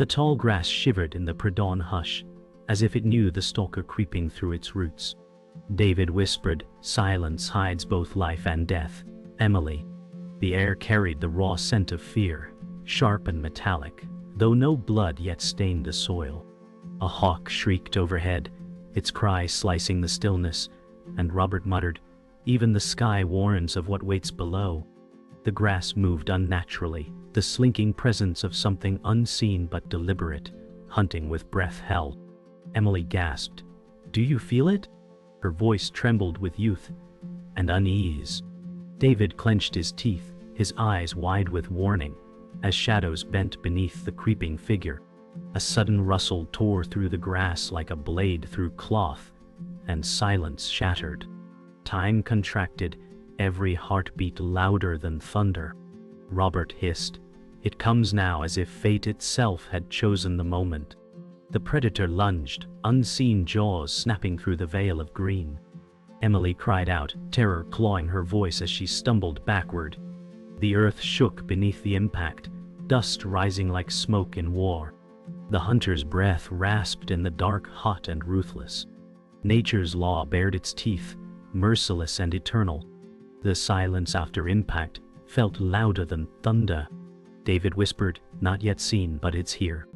The tall grass shivered in the pre-dawn hush, as if it knew the stalker creeping through its roots. David whispered, "Silence hides both life and death, Emily." The air carried the raw scent of fear, sharp and metallic, though no blood yet stained the soil. A hawk shrieked overhead, its cry slicing the stillness, and Robert muttered, "Even the sky warns of what waits below." The grass moved unnaturally, the slinking presence of something unseen but deliberate, hunting with breath held. Emily gasped, "Do you feel it?" Her voice trembled with youth and unease. David clenched his teeth, his eyes wide with warning, as shadows bent beneath the creeping figure. A sudden rustle tore through the grass like a blade through cloth, and silence shattered. Time contracted, every heartbeat louder than thunder. Robert hissed, "It comes now," as if fate itself had chosen the moment. The predator lunged, unseen jaws snapping through the veil of green. Emily cried out, terror clawing her voice as she stumbled backward. The earth shook beneath the impact, dust rising like smoke in war. The hunter's breath rasped in the dark, hot and ruthless. Nature's law bared its teeth, merciless and eternal. The silence after impact felt louder than thunder. David whispered, "Not yet seen, but it's here."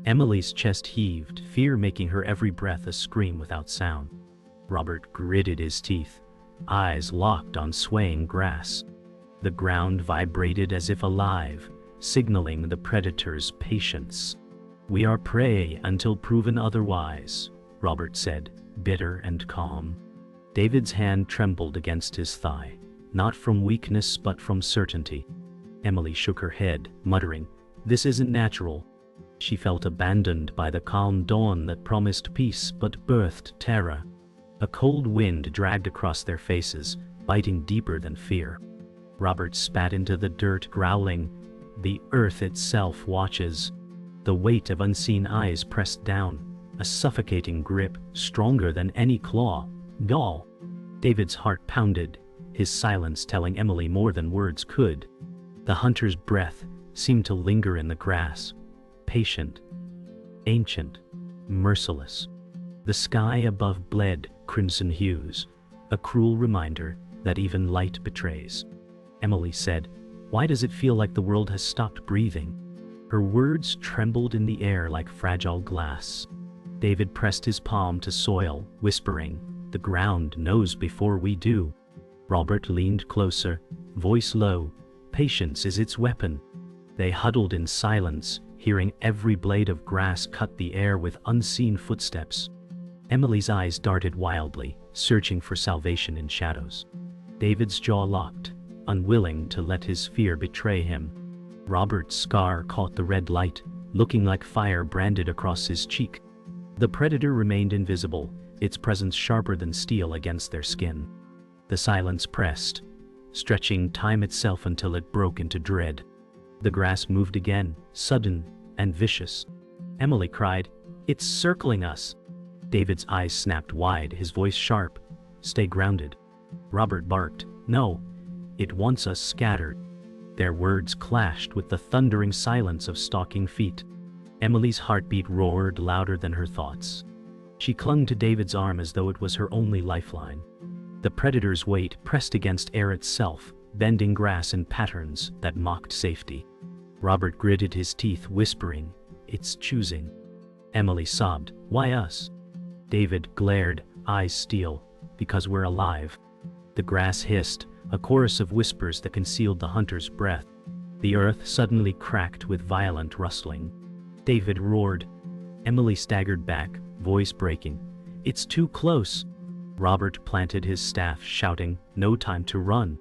Emily's chest heaved, fear making her every breath a scream without sound. Robert gritted his teeth, eyes locked on swaying grass. The ground vibrated as if alive, signaling the predator's patience. "We are prey until proven otherwise," Robert said, bitter and calm. David's hand trembled against his thigh, not from weakness but from certainty. Emily shook her head, muttering, "This isn't natural." She felt abandoned by the calm dawn that promised peace but birthed terror. A cold wind dragged across their faces, biting deeper than fear. Robert spat into the dirt, growling, "The earth itself watches." The weight of unseen eyes pressed down, a suffocating grip, stronger than any claw. Gall. David's heart pounded, his silence telling Emily more than words could. The hunter's breath seemed to linger in the grass, patient, ancient, merciless. The sky above bled crimson hues, a cruel reminder that even light betrays. Emily said, "Why does it feel like the world has stopped breathing?" Her words trembled in the air like fragile glass. David pressed his palm to soil, whispering, "The ground knows before we do." Robert leaned closer, voice low, "Patience is its weapon." They huddled in silence, hearing every blade of grass cut the air with unseen footsteps. Emily's eyes darted wildly, searching for salvation in shadows. David's jaw locked, unwilling to let his fear betray him. Robert's scar caught the red light, looking like fire branded across his cheek. The predator remained invisible, its presence sharper than steel against their skin. The silence pressed, stretching time itself until it broke into dread. The grass moved again, sudden and vicious. Emily cried, "It's circling us." David's eyes snapped wide, his voice sharp, "Stay grounded." Robert barked, "No, it wants us scattered." Their words clashed with the thundering silence of stalking feet. Emily's heartbeat roared louder than her thoughts. She clung to David's arm as though it was her only lifeline. The predator's weight pressed against air itself, bending grass in patterns that mocked safety. Robert gritted his teeth, whispering, "It's choosing." Emily sobbed, "Why us?" David glared, eyes steel, "Because we're alive." The grass hissed, a chorus of whispers that concealed the hunter's breath. The earth suddenly cracked with violent rustling. David roared. Emily staggered back, voice breaking, "It's too close." Robert planted his staff, shouting, "No time to run."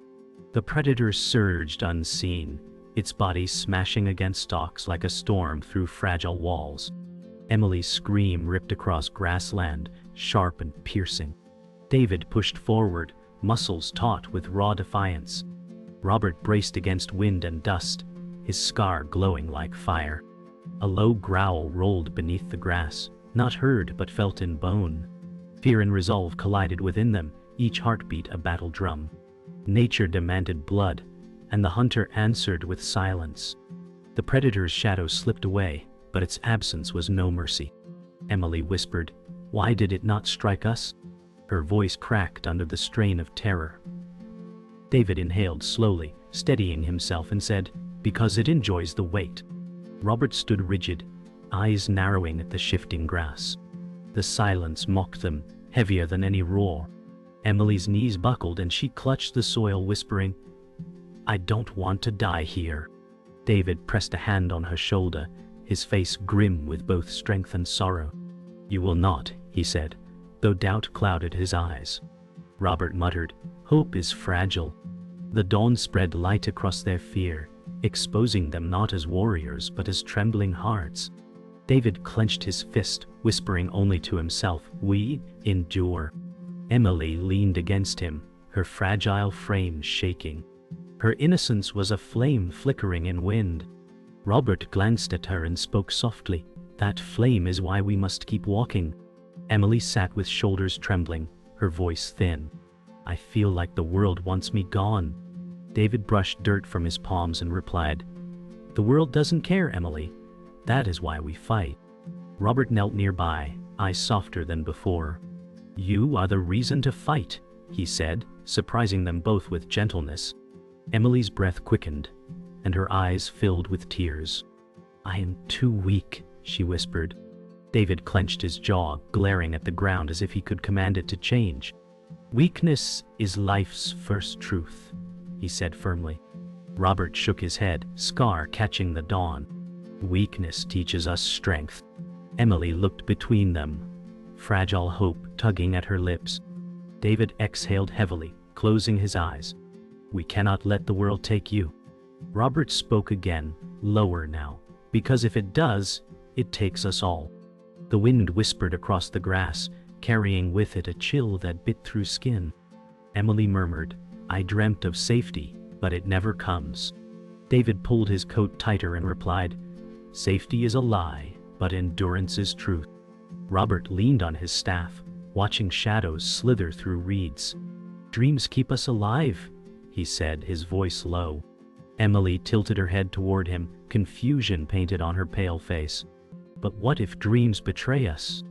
The predator surged unseen, its body smashing against stalks like a storm through fragile walls. Emily's scream ripped across grassland, sharp and piercing. David pushed forward, muscles taut with raw defiance. Robert braced against wind and dust, his scar glowing like fire. A low growl rolled beneath the grass, not heard but felt in bone. Fear and resolve collided within them, each heartbeat a battle drum. Nature demanded blood, and the hunter answered with silence. The predator's shadow slipped away, but its absence was no mercy. Emily whispered, "Why did it not strike us?" Her voice cracked under the strain of terror. David inhaled slowly, steadying himself, and said, "Because it enjoys the weight." Robert stood rigid, eyes narrowing at the shifting grass. The silence mocked them, heavier than any roar. Emily's knees buckled and she clutched the soil, whispering, "I don't want to die here." David pressed a hand on her shoulder, his face grim with both strength and sorrow. "You will not," he said, though doubt clouded his eyes. Robert muttered, "Hope is fragile." The dawn spread light across their fear, exposing them not as warriors but as trembling hearts. David clenched his fist, whispering only to himself, "We endure." Emily leaned against him, her fragile frame shaking. Her innocence was a flame flickering in wind. Robert glanced at her and spoke softly, "That flame is why we must keep walking." Emily sat with shoulders trembling, her voice thin. "I feel like the world wants me gone." David brushed dirt from his palms and replied, "The world doesn't care, Emily. That is why we fight." Robert knelt nearby, eyes softer than before. "You are the reason to fight," he said, surprising them both with gentleness. Emily's breath quickened, and her eyes filled with tears. "I am too weak," she whispered. David clenched his jaw, glaring at the ground as if he could command it to change. "Weakness is life's first truth," he said firmly. Robert shook his head, scar catching the dawn. "Weakness teaches us strength." Emily looked between them, fragile hope tugging at her lips. David exhaled heavily, closing his eyes. "We cannot let the world take you." Robert spoke again, lower now, "Because if it does, it takes us all." The wind whispered across the grass, carrying with it a chill that bit through skin. Emily murmured, "I dreamt of safety, but it never comes." David pulled his coat tighter and replied, "Safety is a lie, but endurance is truth." Robert leaned on his staff, watching shadows slither through reeds. "Dreams keep us alive," he said, his voice low. Emily tilted her head toward him, confusion painted on her pale face. "But what if dreams betray us?"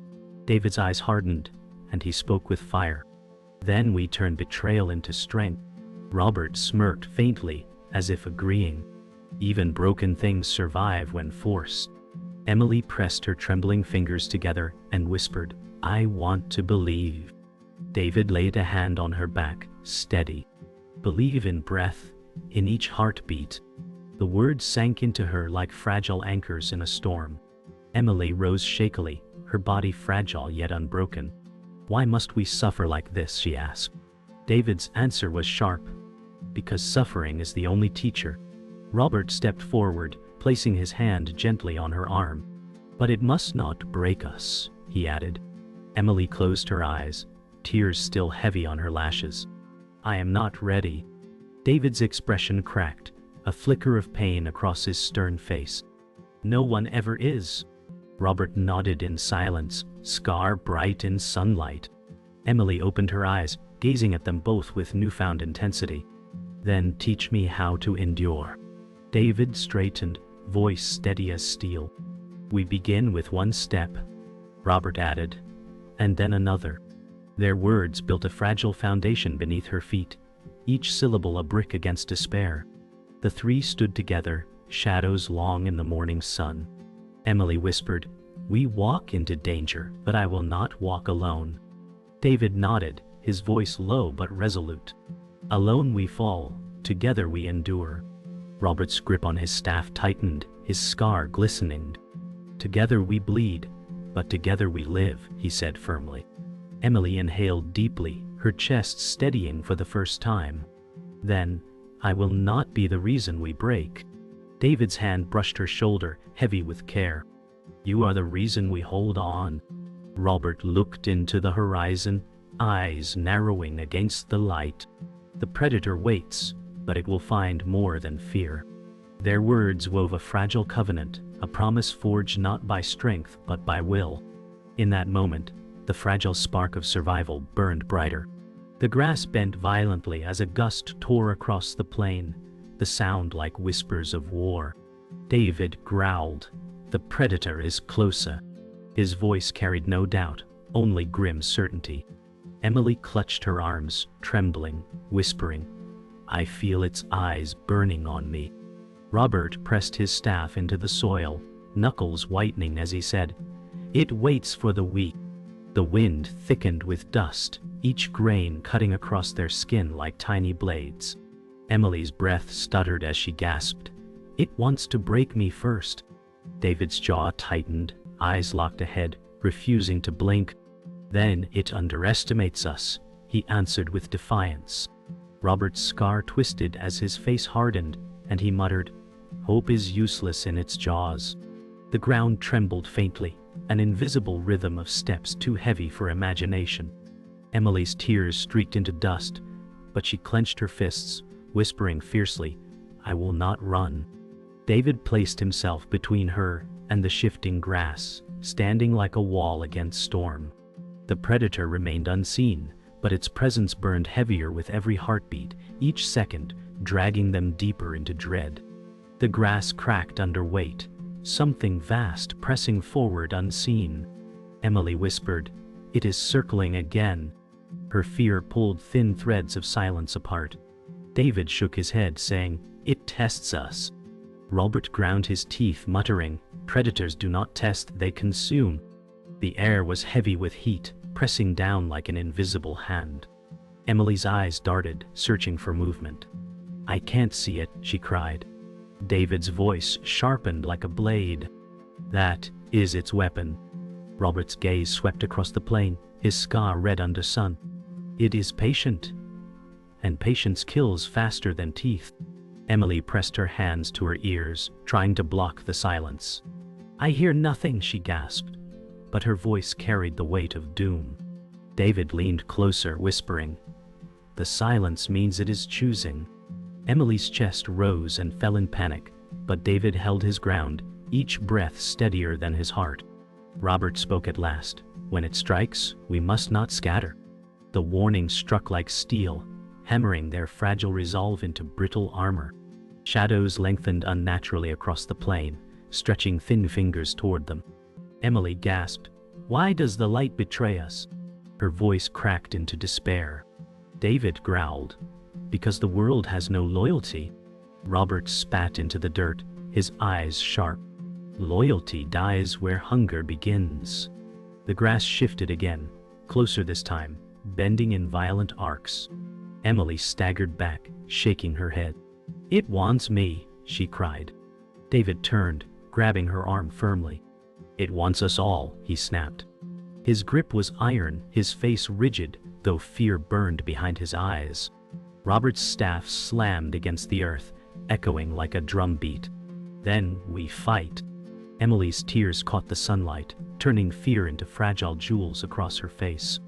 David's eyes hardened, and he spoke with fire. "Then we turn betrayal into strength." Robert smirked faintly, as if agreeing. "Even broken things survive when forced." Emily pressed her trembling fingers together and whispered, "I want to believe." David laid a hand on her back, steady. "Believe in breath, in each heartbeat." The words sank into her like fragile anchors in a storm. Emily rose shakily, her body fragile yet unbroken. "Why must we suffer like this?" she asked. David's answer was sharp. "Because suffering is the only teacher." Robert stepped forward, placing his hand gently on her arm. "But it must not break us," he added. Emily closed her eyes, tears still heavy on her lashes. "I am not ready." David's expression cracked, a flicker of pain across his stern face. "No one ever is." Robert nodded in silence, scar bright in sunlight. Emily opened her eyes, gazing at them both with newfound intensity. "Then teach me how to endure." David straightened, voice steady as steel. "We begin with one step," Robert added, "and then another." Their words built a fragile foundation beneath her feet, each syllable a brick against despair. The three stood together, shadows long in the morning sun. Emily whispered, "We walk into danger, but I will not walk alone." David nodded, his voice low but resolute. "Alone we fall, together we endure." Robert's grip on his staff tightened, his scar glistening. "Together we bleed, but together we live," he said firmly. Emily inhaled deeply, her chest steadying for the first time. Then, "I will not be the reason we break." David's hand brushed her shoulder, heavy with care. "You are the reason we hold on." Robert looked into the horizon, eyes narrowing against the light. "The predator waits, but it will find more than fear." Their words wove a fragile covenant, a promise forged not by strength but by will. In that moment, the fragile spark of survival burned brighter. The grass bent violently as a gust tore across the plain, the sound like whispers of war. David growled, The predator is closer. His voice carried no doubt, only grim certainty. Emily clutched her arms, trembling, whispering, "I feel its eyes burning on me." Robert pressed his staff into the soil, knuckles whitening as he said, "It waits for the weak." The wind thickened with dust, each grain cutting across their skin like tiny blades. Emily's breath stuttered as she gasped, "It wants to break me first." David's jaw tightened, eyes locked ahead, refusing to blink. "Then it underestimates us," he answered with defiance. Robert's scar twisted as his face hardened, and he muttered, "Hope is useless in its jaws." The ground trembled faintly, an invisible rhythm of steps too heavy for imagination. Emily's tears streaked into dust, but she clenched her fists, whispering fiercely, "I will not run." David placed himself between her and the shifting grass, standing like a wall against storm. The predator remained unseen, but its presence burned heavier with every heartbeat, each second dragging them deeper into dread. The grass cracked under weight, something vast pressing forward unseen. Emily whispered, "It is circling again." Her fear pulled thin threads of silence apart. David shook his head, saying, "It tests us." Robert ground his teeth, muttering, "Predators do not test, they consume." The air was heavy with heat, pressing down like an invisible hand. Emily's eyes darted, searching for movement. "I can't see it," she cried. David's voice sharpened like a blade. "That is its weapon." Robert's gaze swept across the plain, his scar red under sun. "It is patient, and patience kills faster than teeth." Emily pressed her hands to her ears, trying to block the silence. "I hear nothing," she gasped, but her voice carried the weight of doom. David leaned closer, whispering, "The silence means it is choosing." Emily's chest rose and fell in panic, but David held his ground, each breath steadier than his heart. Robert spoke at last, "When it strikes, we must not scatter." The warning struck like steel, hammering their fragile resolve into brittle armor. Shadows lengthened unnaturally across the plain, stretching thin fingers toward them. Emily gasped, "Why does the light betray us?" Her voice cracked into despair. David growled, "Because the world has no loyalty." Robert spat into the dirt, his eyes sharp. "Loyalty dies where hunger begins." The grass shifted again, closer this time, bending in violent arcs. Emily staggered back, shaking her head. "It wants me," she cried. David turned, grabbing her arm firmly. "It wants us all," he snapped. His grip was iron, his face rigid, though fear burned behind his eyes. Robert's staff slammed against the earth, echoing like a drumbeat. "Then we fight." Emily's tears caught the sunlight, turning fear into fragile jewels across her face.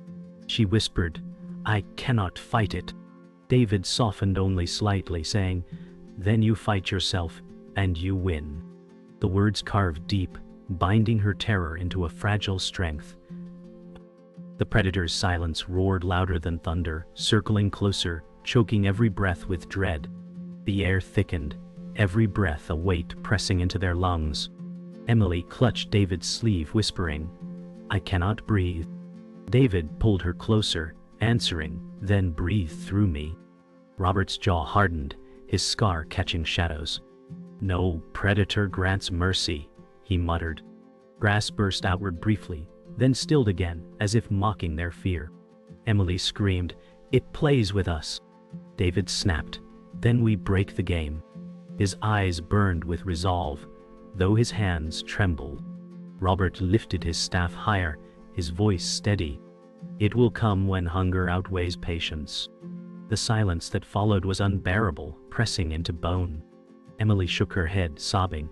She whispered, "I cannot fight it." David softened only slightly, saying, "Then you fight yourself, and you win." The words carved deep, binding her terror into a fragile strength. The predator's silence roared louder than thunder, circling closer, choking every breath with dread. The air thickened, every breath a weight pressing into their lungs. Emily clutched David's sleeve, whispering, "I cannot breathe." David pulled her closer, answering, "Then breathe through me." Robert's jaw hardened, his scar catching shadows. "No predator grants mercy," he muttered. Grass burst outward briefly, then stilled again, as if mocking their fear. Emily screamed, "It plays with us." David snapped, "Then we break the game." His eyes burned with resolve, though his hands trembled. Robert lifted his staff higher, his voice steady. "It will come when hunger outweighs patience." The silence that followed was unbearable, pressing into bone. Emily shook her head, sobbing,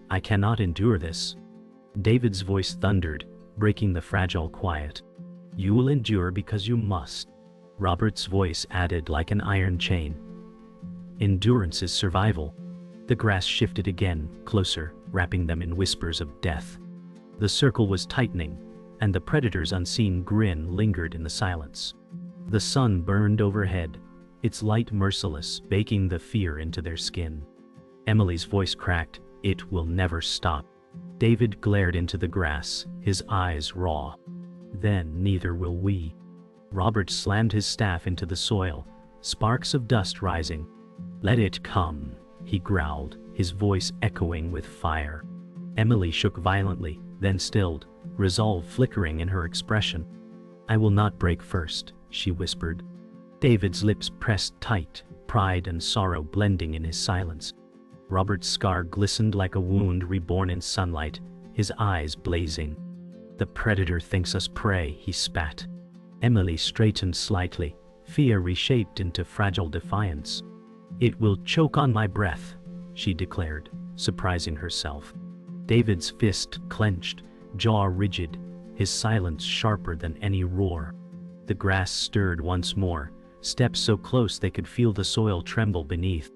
"I cannot endure this." David's voice thundered, breaking the fragile quiet. "You will endure because you must." Robert's voice added like an iron chain. "Endurance is survival." The grass shifted again, closer, wrapping them in whispers of death. The circle was tightening, and the predator's unseen grin lingered in the silence. The sun burned overhead, its light merciless, baking the fear into their skin. Emily's voice cracked, "It will never stop." David glared into the grass, his eyes raw. Then neither will we. Robert slammed his staff into the soil, sparks of dust rising. Let it come, he growled, his voice echoing with fire. Emily shook violently, then stilled, resolve flickering in her expression. I will not break first, she whispered. David's lips pressed tight, pride and sorrow blending in his silence. Robert's scar glistened like a wound reborn in sunlight, his eyes blazing. The predator thinks us prey, he spat. Emily straightened slightly, fear reshaped into fragile defiance. It will choke on my breath, she declared, surprising herself. David's fist clenched, jaw rigid, his silence sharper than any roar. The grass stirred once more, steps so close they could feel the soil tremble beneath.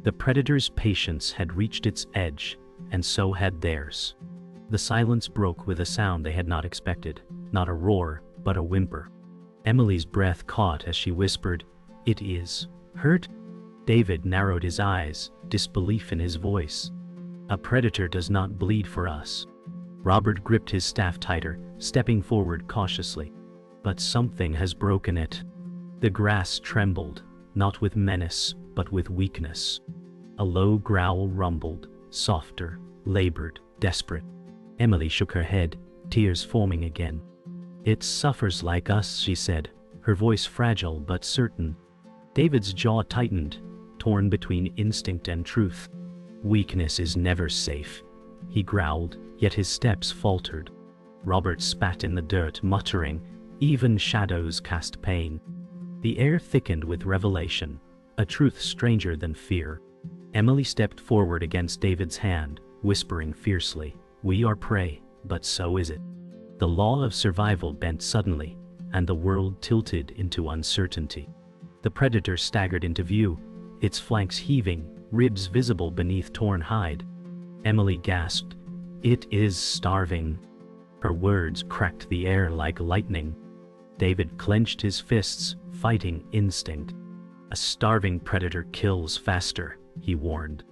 The predator's patience had reached its edge, and so had theirs. The silence broke with a sound they had not expected, not a roar, but a whimper. Emily's breath caught as she whispered, "It is hurt?" David narrowed his eyes, disbelief in his voice. A predator does not bleed for us. Robert gripped his staff tighter, stepping forward cautiously. But something has broken it. The grass trembled, not with menace, but with weakness. A low growl rumbled, softer, labored, desperate. Emily shook her head, tears forming again. It suffers like us, she said, her voice fragile but certain. David's jaw tightened, torn between instinct and truth. Weakness is never safe, he growled, yet his steps faltered. Robert spat in the dirt, muttering, even shadows cast pain. The air thickened with revelation, a truth stranger than fear. Emily stepped forward against David's hand, whispering fiercely, "We are prey, but so is it." The law of survival bent suddenly, and the world tilted into uncertainty. The predator staggered into view, its flanks heaving, ribs visible beneath torn hide. Emily gasped, "It is starving." Her words cracked the air like lightning. David clenched his fists, fighting instinct. "A starving predator kills faster," he warned.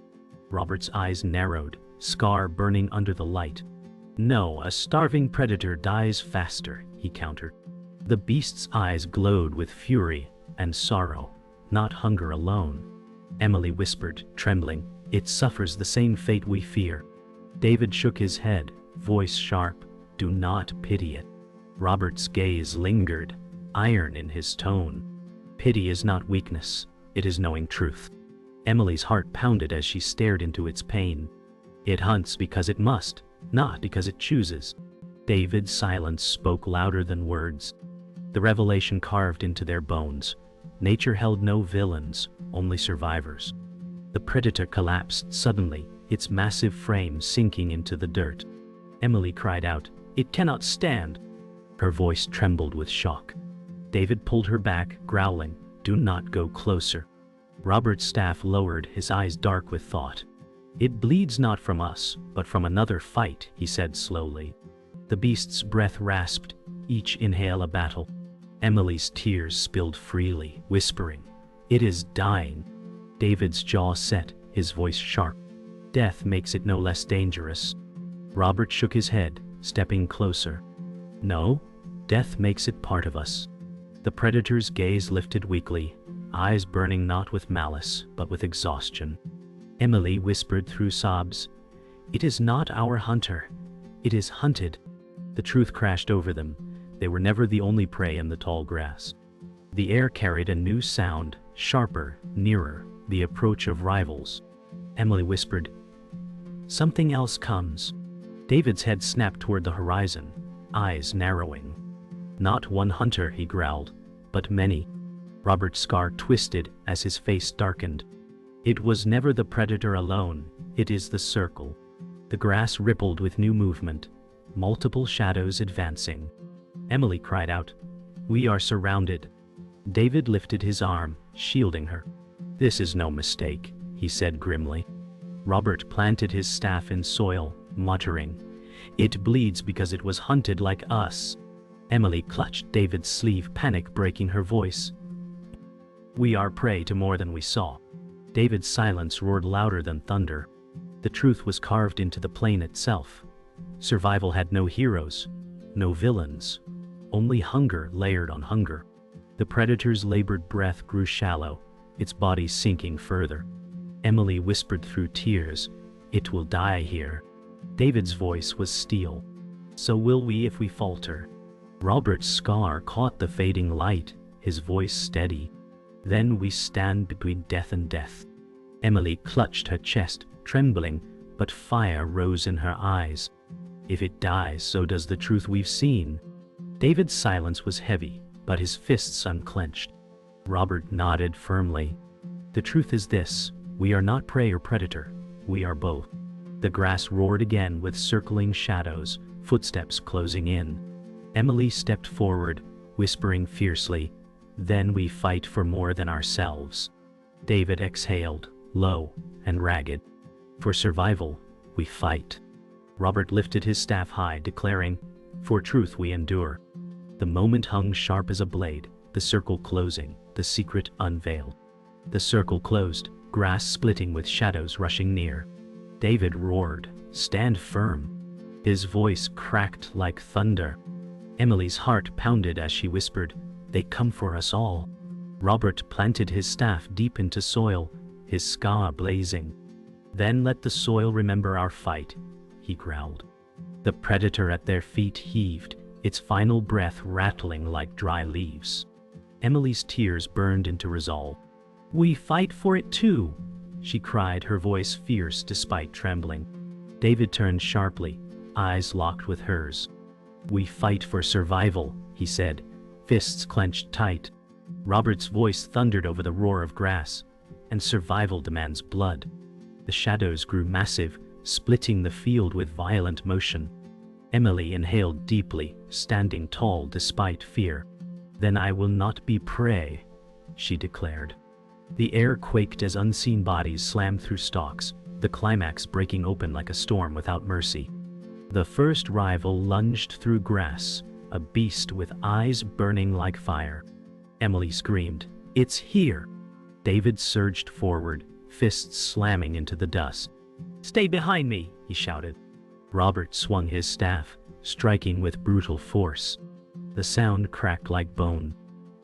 Robert's eyes narrowed, scar burning under the light. "No, a starving predator dies faster," he countered. The beast's eyes glowed with fury and sorrow, not hunger alone. Emily whispered, trembling, "It suffers the same fate we fear." David shook his head, voice sharp, "Do not pity it." Robert's gaze lingered, iron in his tone. Pity is not weakness, it is knowing truth. Emily's heart pounded as she stared into its pain. It hunts because it must, not because it chooses. David's silence spoke louder than words. The revelation carved into their bones. Nature held no villains, only survivors. The predator collapsed suddenly, its massive frame sinking into the dirt. Emily cried out, "It cannot stand!" Her voice trembled with shock. David pulled her back, growling, "Do not go closer." Robert's staff lowered, his eyes dark with thought. "It bleeds not from us, but from another fight," he said slowly. The beast's breath rasped, each inhale a battle. Emily's tears spilled freely, whispering, "It is dying." David's jaw set, his voice sharp. "Death makes it no less dangerous." Robert shook his head, stepping closer. "No, death makes it part of us." The predator's gaze lifted weakly, eyes burning not with malice, but with exhaustion. Emily whispered through sobs, "It is not our hunter. It is hunted." The truth crashed over them. They were never the only prey in the tall grass. The air carried a new sound, sharper, nearer, the approach of rivals. Emily whispered, "Something else comes." David's head snapped toward the horizon, eyes narrowing. "Not one hunter," he growled, "but many." Robert's scar twisted as his face darkened. "It was never the predator alone, it is the circle." The grass rippled with new movement, multiple shadows advancing. Emily cried out, "We are surrounded." David lifted his arm, shielding her. "This is no mistake," he said grimly. Robert planted his staff in soil, muttering, "It bleeds because it was hunted like us." Emily clutched David's sleeve, panic breaking her voice. "We are prey to more than we saw." David's silence roared louder than thunder. The truth was carved into the plain itself, Survival had no heroes, no villains, only hunger layered on hunger. The predator's labored breath grew shallow, its body sinking further. Emily whispered through tears, "It will die here." David's voice was steel. "So will we if we falter." Robert's scar caught the fading light, his voice steady. "Then we stand between death and death." Emily clutched her chest, trembling, but fire rose in her eyes. "If it dies, so does the truth we've seen." David's silence was heavy, but his fists unclenched. Robert nodded firmly. "The truth is this: we are not prey or predator, we are both." The grass roared again with circling shadows, footsteps closing in. Emily stepped forward, whispering fiercely, "Then we fight for more than ourselves." David exhaled, low and ragged. "For survival, we fight." Robert lifted his staff high, declaring, "For truth we endure." The moment hung sharp as a blade, the circle closing, the secret unveiled. The circle closed, grass splitting with shadows rushing near. David roared, "Stand firm." His voice cracked like thunder. Emily's heart pounded as she whispered, "They come for us all." Robert planted his staff deep into soil, his scar blazing. "Then let the soil remember our fight," he growled. The predator at their feet heaved, its final breath rattling like dry leaves. Emily's tears burned into resolve. "We fight for it too," she cried, her voice fierce despite trembling. David turned sharply, eyes locked with hers. "We fight for survival," he said, fists clenched tight. Robert's voice thundered over the roar of grass, "And survival demands blood." The shadows grew massive, splitting the field with violent motion. Emily inhaled deeply, standing tall despite fear. "Then I will not be prey," she declared. The air quaked as unseen bodies slammed through stalks, the climax breaking open like a storm without mercy. The first rival lunged through grass, a beast with eyes burning like fire. Emily screamed, "It's here!" David surged forward, fists slamming into the dust. "Stay behind me!" he shouted. Robert swung his staff, striking with brutal force. The sound cracked like bone.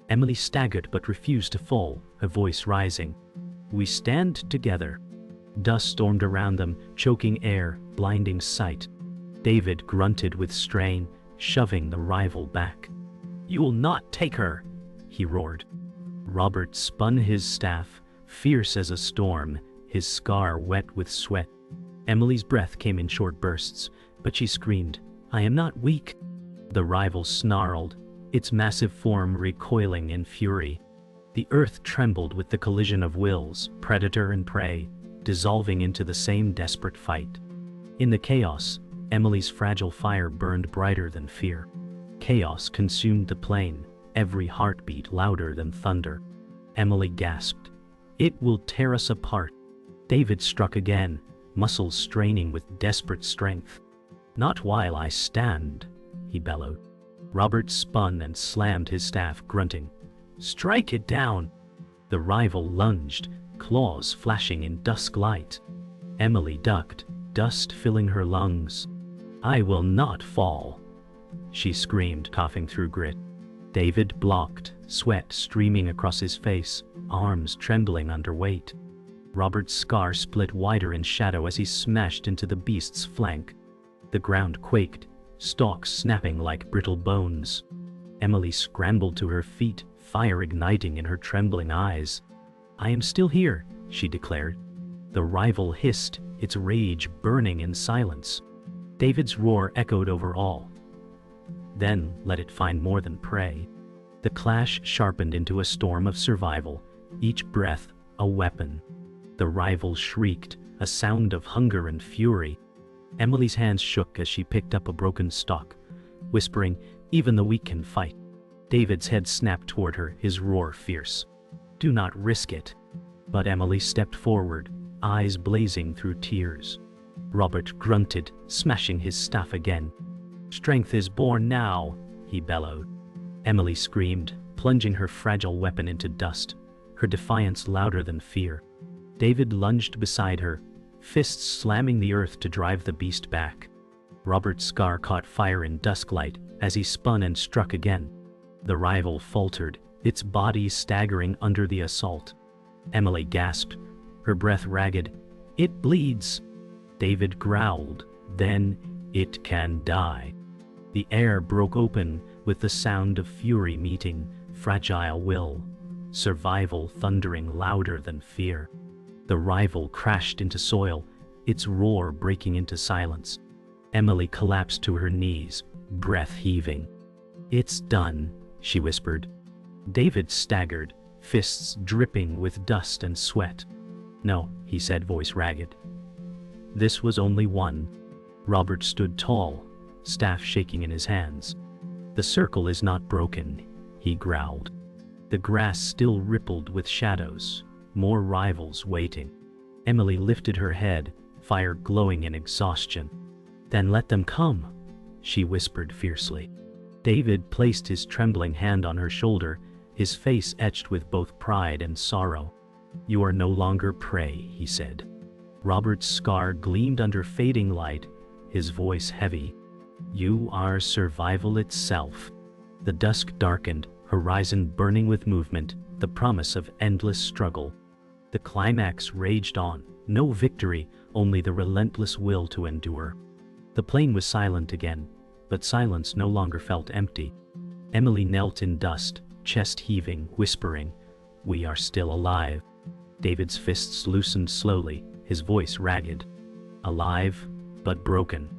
Emily staggered but refused to fall, her voice rising. "We stand together." Dust stormed around them, choking air, blinding sight. David grunted with strain, shoving the rival back. "You will not take her!" he roared. Robert spun his staff, fierce as a storm, his scar wet with sweat. Emily's breath came in short bursts, but she screamed, "I am not weak." The rival snarled, its massive form recoiling in fury. The earth trembled with the collision of wills, predator and prey, dissolving into the same desperate fight. In the chaos, Emily's fragile fire burned brighter than fear. Chaos consumed the plain, every heartbeat louder than thunder. Emily gasped, "It will tear us apart." David struck again, muscles straining with desperate strength. "Not while I stand," he bellowed. Robert spun and slammed his staff, grunting, "Strike it down!" The rival lunged, claws flashing in dusk light. Emily ducked, dust filling her lungs. "I will not fall," she screamed, coughing through grit. David blocked, sweat streaming across his face, arms trembling under weight. Robert's scar split wider in shadow as he smashed into the beast's flank. The ground quaked, stalks snapping like brittle bones. Emily scrambled to her feet, fire igniting in her trembling eyes. "I am still here," she declared. The rival hissed, its rage burning in silence. David's roar echoed over all. "Then let it find more than prey." The clash sharpened into a storm of survival, each breath a weapon. The rival shrieked, a sound of hunger and fury. Emily's hands shook as she picked up a broken stalk, whispering, "Even the weak can fight." David's head snapped toward her, his roar fierce. "Do not risk it." But Emily stepped forward, eyes blazing through tears. Robert grunted, smashing his staff again. "Strength is born now," he bellowed. Emily screamed, plunging her fragile weapon into dust, her defiance louder than fear. David lunged beside her, fists slamming the earth to drive the beast back. Robert's scar caught fire in dusklight as he spun and struck again. The rival faltered, its body staggering under the assault. Emily gasped, her breath ragged. "It bleeds." David growled, "Then it can die." The air broke open with the sound of fury meeting fragile will, survival thundering louder than fear. The rival crashed into soil, its roar breaking into silence. Emily collapsed to her knees, breath heaving. "It's done," she whispered. David staggered, fists dripping with dust and sweat. "No," he said, voice ragged. "This was only one." Robert stood tall, staff shaking in his hands. "The circle is not broken," he growled. The grass still rippled with shadows, more rivals waiting. Emily lifted her head, fire glowing in exhaustion. "Then let them come," she whispered fiercely. David placed his trembling hand on her shoulder, his face etched with both pride and sorrow. "You are no longer prey," he said. Robert's scar gleamed under fading light, his voice heavy. "You are survival itself." The dusk darkened, horizon burning with movement, the promise of endless struggle. The climax raged on, no victory, only the relentless will to endure. The plain was silent again, but silence no longer felt empty. Emily knelt in dust, chest heaving, whispering, "We are still alive." David's fists loosened slowly, his voice ragged. "Alive, but broken."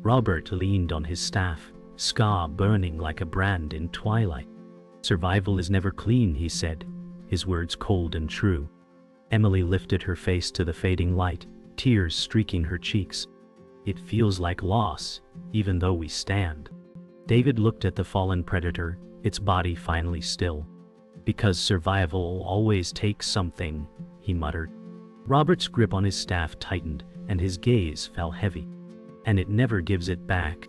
Robert leaned on his staff, scar burning like a brand in twilight. "Survival is never clean," he said, his words cold and true. Emily lifted her face to the fading light, tears streaking her cheeks. "It feels like loss, even though we stand." David looked at the fallen predator, its body finally still. "Because survival always takes something," he muttered. Robert's grip on his staff tightened, and his gaze fell heavy. "And it never gives it back."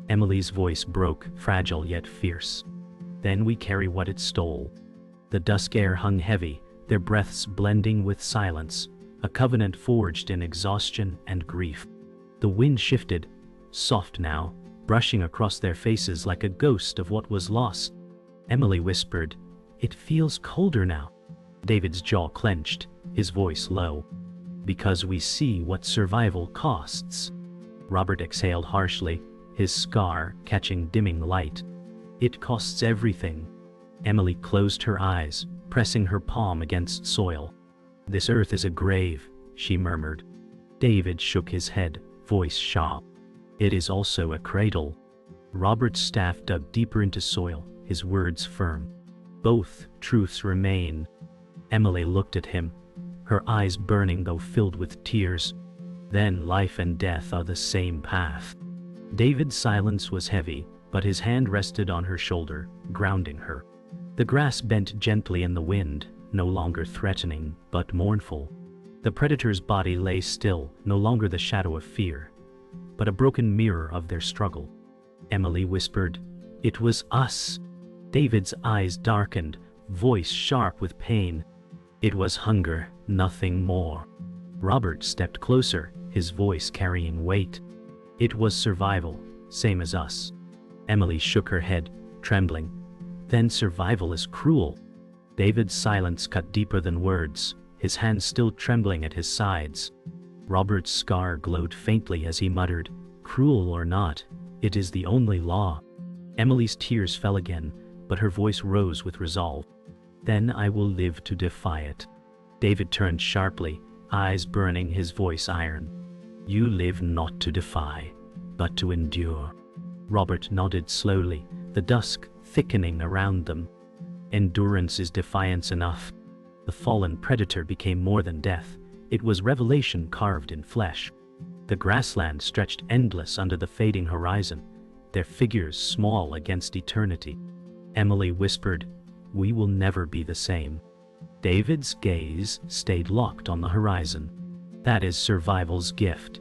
Emily's voice broke, fragile yet fierce. "Then we carry what it stole." The dusk air hung heavy, their breaths blending with silence, a covenant forged in exhaustion and grief. The wind shifted, soft now, brushing across their faces like a ghost of what was lost. Emily whispered, "It feels colder now." David's jaw clenched, his voice low. "Because we see what survival costs." Robert exhaled harshly, his scar catching dimming light. "It costs everything." Emily closed her eyes, pressing her palm against soil. "This earth is a grave," she murmured. David shook his head, voice sharp. "It is also a cradle." Robert's staff dug deeper into soil, his words firm. "Both truths remain." Emily looked at him, her eyes burning though filled with tears. "Then life and death are the same path." David's silence was heavy, but his hand rested on her shoulder, grounding her. The grass bent gently in the wind, no longer threatening, but mournful. The predator's body lay still, no longer the shadow of fear, but a broken mirror of their struggle. Emily whispered, "It was us." David's eyes darkened, voice sharp with pain. "It was hunger, nothing more." Robert stepped closer, his voice carrying weight. "It was survival, same as us." Emily shook her head, trembling. "Then survival is cruel." David's silence cut deeper than words, his hands still trembling at his sides. Robert's scar glowed faintly as he muttered, "Cruel or not, it is the only law." Emily's tears fell again, but her voice rose with resolve. "Then I will live to defy it." David turned sharply, eyes burning, his voice iron. "You live not to defy, but to endure." Robert nodded slowly, the dusk thickening around them. "Endurance is defiance enough." The fallen predator became more than death, it was revelation carved in flesh. The grassland stretched endless under the fading horizon, their figures small against eternity. Emily whispered, "We will never be the same." David's gaze stayed locked on the horizon. "That is survival's gift,"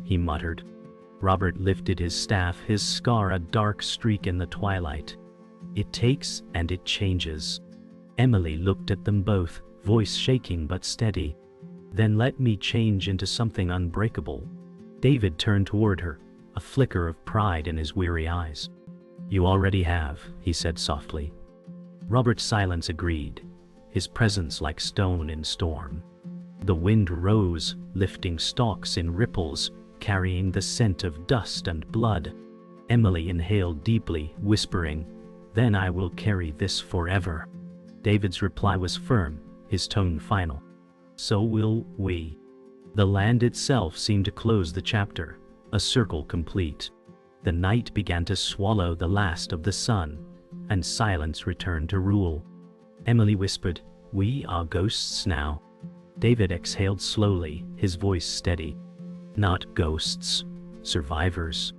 he muttered. Robert lifted his staff, his scar a dark streak in the twilight. "It takes and it changes." Emily looked at them both, voice shaking but steady. "Then let me change into something unbreakable." David turned toward her, a flicker of pride in his weary eyes. "You already have," he said softly. Robert Silence agreed, his presence like stone in storm. The wind rose, lifting stalks in ripples, carrying the scent of dust and blood. Emily inhaled deeply, whispering, "Then I will carry this forever." David's reply was firm, his tone final. "So will we." The land itself seemed to close the chapter, a circle complete. The night began to swallow the last of the sun, and silence returned to rule. Emily whispered, "We are ghosts now." David exhaled slowly, his voice steady. "Not ghosts, survivors."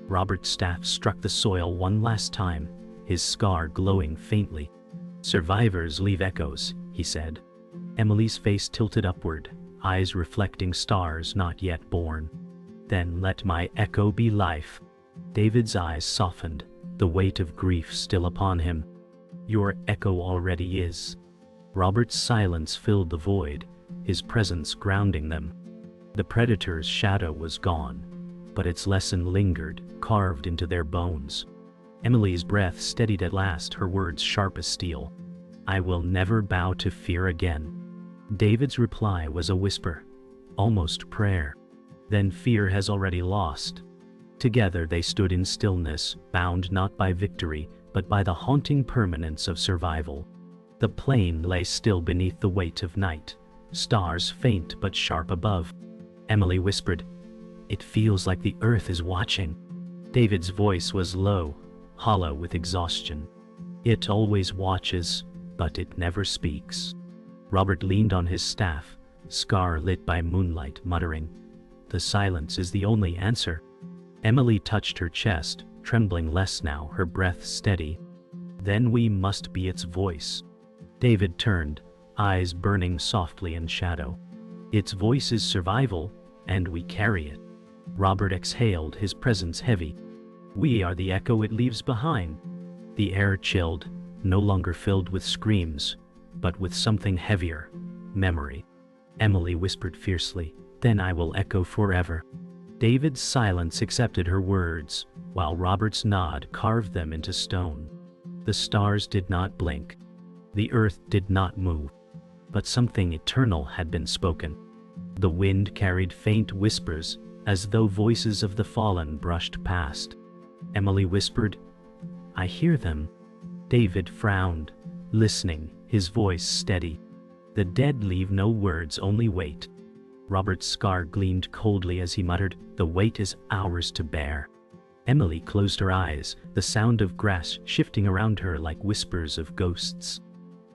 Robert's staff struck the soil one last time, his scar glowing faintly. "Survivors leave echoes," he said. Emily's face tilted upward, eyes reflecting stars not yet born. "Then let my echo be life." David's eyes softened, the weight of grief still upon him. "Your echo already is." Robert's silence filled the void, his presence grounding them. The predator's shadow was gone, but its lesson lingered, carved into their bones. Emily's breath steadied at last, her words sharp as steel. "I will never bow to fear again." David's reply was a whisper, almost prayer. "Then fear has already lost." Together they stood in stillness, bound not by victory, but by the haunting permanence of survival. The plain lay still beneath the weight of night, stars faint but sharp above. Emily whispered, "It feels like the earth is watching." David's voice was low, hollow with exhaustion. "It always watches, but it never speaks." Robert leaned on his staff, scar lit by moonlight, muttering, "The silence is the only answer." Emily touched her chest, trembling less now, her breath steady. "Then we must be its voice." David turned, eyes burning softly in shadow. "Its voice is survival, and we carry it." Robert exhaled, his presence heavy. "We are the echo it leaves behind." The air chilled, no longer filled with screams, but with something heavier, memory. Emily whispered fiercely, "Then I will echo forever." David's silence accepted her words, while Robert's nod carved them into stone. The stars did not blink. The earth did not move. But something eternal had been spoken. The wind carried faint whispers, as though voices of the fallen brushed past. Emily whispered, "I hear them." David frowned, listening, his voice steady. "The dead leave no words, only weight." Robert's scar gleamed coldly as he muttered, "The weight is ours to bear." Emily closed her eyes, the sound of grass shifting around her like whispers of ghosts.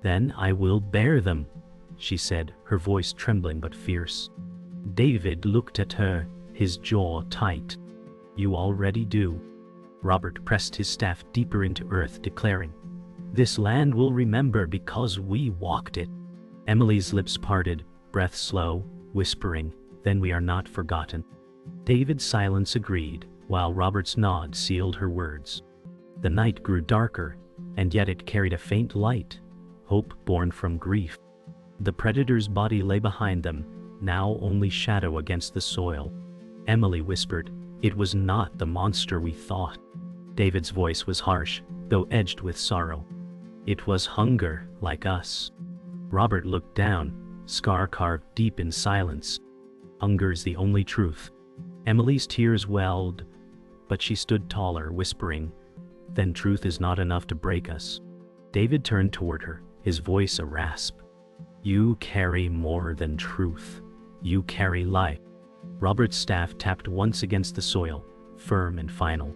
"Then I will bear them," she said, her voice trembling but fierce. David looked at her, his jaw tight. "You already do." Robert pressed his staff deeper into earth, declaring, "This land will remember because we walked it." Emily's lips parted, breath slow, whispering, "Then we are not forgotten." David's silence agreed, while Robert's nod sealed her words. The night grew darker, and yet it carried a faint light, hope born from grief. The predator's body lay behind them, now only shadow against the soil. Emily whispered, "It was not the monster we thought." David's voice was harsh, though edged with sorrow. "It was hunger, like us." Robert looked down, scar carved deep in silence. "Hunger's the only truth." Emily's tears welled, but she stood taller, whispering, "Then truth is not enough to break us." David turned toward her, his voice a rasp. "You carry more than truth. You carry life." Robert's staff tapped once against the soil, firm and final.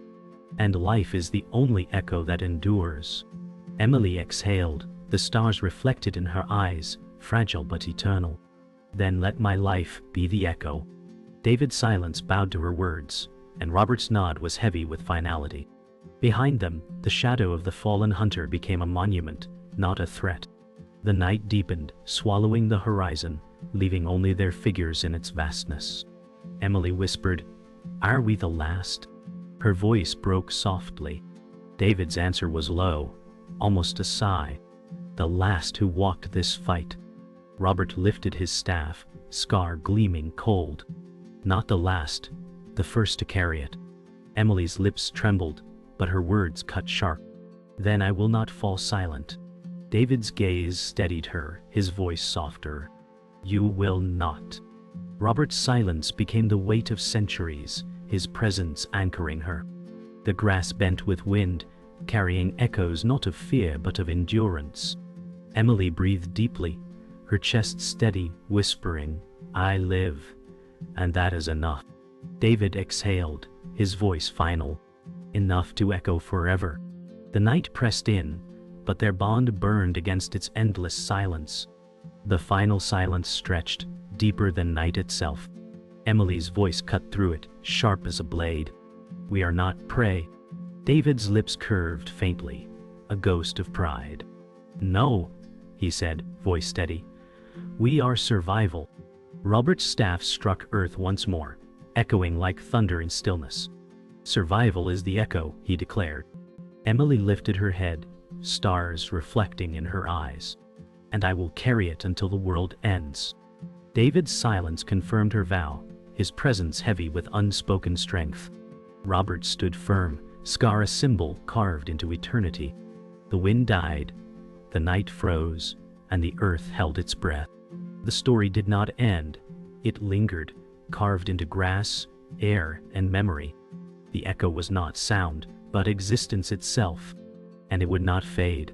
"And life is the only echo that endures." Emily exhaled, the stars reflected in her eyes, fragile but eternal. "Then let my life be the echo." David's silence bowed to her words, and Robert's nod was heavy with finality. Behind them, the shadow of the fallen hunter became a monument, not a threat. The night deepened, swallowing the horizon, leaving only their figures in its vastness. Emily whispered, "Are we the last?" Her voice broke softly. David's answer was low, almost a sigh. "The last who walked this fight." Robert lifted his staff, scar gleaming cold. "Not the last, the first to carry it." Emily's lips trembled, but her words cut sharp. "Then I will not fall silent." David's gaze steadied her, his voice softer. "You will not." Robert's silence became the weight of centuries, his presence anchoring her. The grass bent with wind, carrying echoes not of fear but of endurance. Emily breathed deeply, her chest steady, whispering, "I live, and that is enough." David exhaled, his voice final, enough to echo forever. The night pressed in, but their bond burned against its endless silence. The final silence stretched, deeper than night itself. Emily's voice cut through it, sharp as a blade. "We are not prey." David's lips curved faintly, a ghost of pride. "No," he said, voice steady. "We are survival." Robert's staff struck earth once more, echoing like thunder in stillness. "Survival is the echo," he declared. Emily lifted her head, stars reflecting in her eyes. "And I will carry it until the world ends." David's silence confirmed her vow, his presence heavy with unspoken strength. Robert stood firm, scar a symbol carved into eternity. The wind died, the night froze, and the earth held its breath. The story did not end. It lingered, carved into grass, air, and memory. The echo was not sound, but existence itself, and it would not fade.